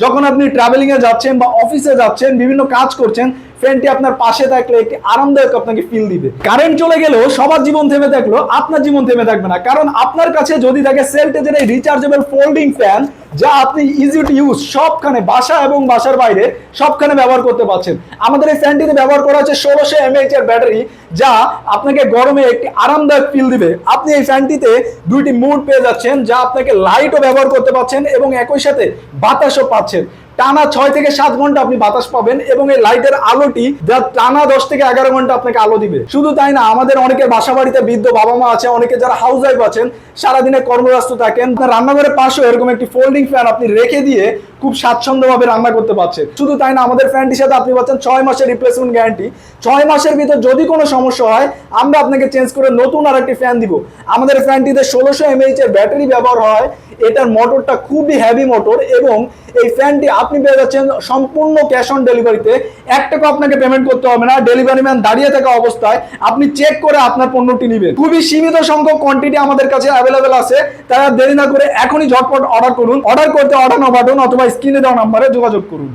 যখন আপনি ট্রাভেলিং এ যাচ্ছেন বা অফিসে যাচ্ছেন, বিভিন্ন কাজ করছেন, ফ্যানটি আপনার পাশে থাকলে একটি আরামদায়ক আপনাকে ফিল দিবে। কারেন্ট চলে গেলেও সবার জীবন থেমে থাকলো, আপনার জীবন থেমে থাকবে না, কারণ আপনার কাছে যদি থাকে সেলটেজের এই রিচার্জেবল ফোল্ডিং ফ্যান, যা আপনি ইজি টু ইউজ, সবখানে বাসা এবং বাসার বাইরে সবখানে ব্যবহার করতে পারছেন। আমাদের এই ফ্যানটিতে ব্যবহার করা হচ্ছে 1600 mAh এর ব্যাটারি, যা আপনাকে গরমে একটি আরামদায়ক ফিল দিবে। আপনি এই ফ্যানটিতে দুইটি মুড পেয়ে যাচ্ছেন, যা আপনাকে লাইটও ব্যবহার করতে পারছেন এবং একই সাথে বাতাসও পাচ্ছেন। টানা 6 থেকে 7 ঘন্টা আপনি বাতাস পাবেন এবং এই লাইটের আলোটি যা টানা 10 থেকে 11 ঘন্টা আপনাকে আলো দিবে। শুধু তাই না, আমাদের অনেকের বাসা বাড়িতে বৃদ্ধ বাবা মা আছে, অনেকে যারা হাউস ওয়াইফ আছেন, সারাদিনে কর্মব্যস্ত থাকেন, রান্নাঘরের পাশেও এরকম একটি ফোল্ডিং ফ্যান আপনি রেখে দিয়ে খুব স্বাচ্ছন্দ্যভাবে রান্না করতে পারছেন। শুধু তাই না, আমাদের ফ্যানটির সাথে আপনি পাচ্ছেন 6 মাসের রিপ্লেসমেন্ট গ্যারান্টি। 6 মাসের ভিতর যদি কোনো সমস্যা হয়, আমরা আপনাকে চেঞ্জ করে নতুন আরেকটি ফ্যান দিব। আমাদের ফ্যানটিতে 1600 mAh এর ব্যাটারি ব্যবহার হয়। এটার মোটরটা খুবই হেভি মোটর এবং এই ফ্যানটি আপনি পেয়ে যাচ্ছেন সম্পূর্ণ ক্যাশ অন ডেলিভারিতে। 1 টাকা আপনাকে পেমেন্ট করতে হবে না। ডেলিভারি ম্যান দাঁড়িয়ে থাকা অবস্থায় আপনি চেক করে আপনার পণ্যটি নেবেন। খুবই সীমিত সংখ্যক কোয়ান্টিটি আমাদের কাছে অ্যাভেলেবেল আছে, তাই দেরি না করে এখনই ঝটপট অর্ডার করুন। অর্ডার করতে অর্ডার নাও বাটন অথবা স্ক্রিনে দেওয়া নাম্বারে যোগাযোগ করুন।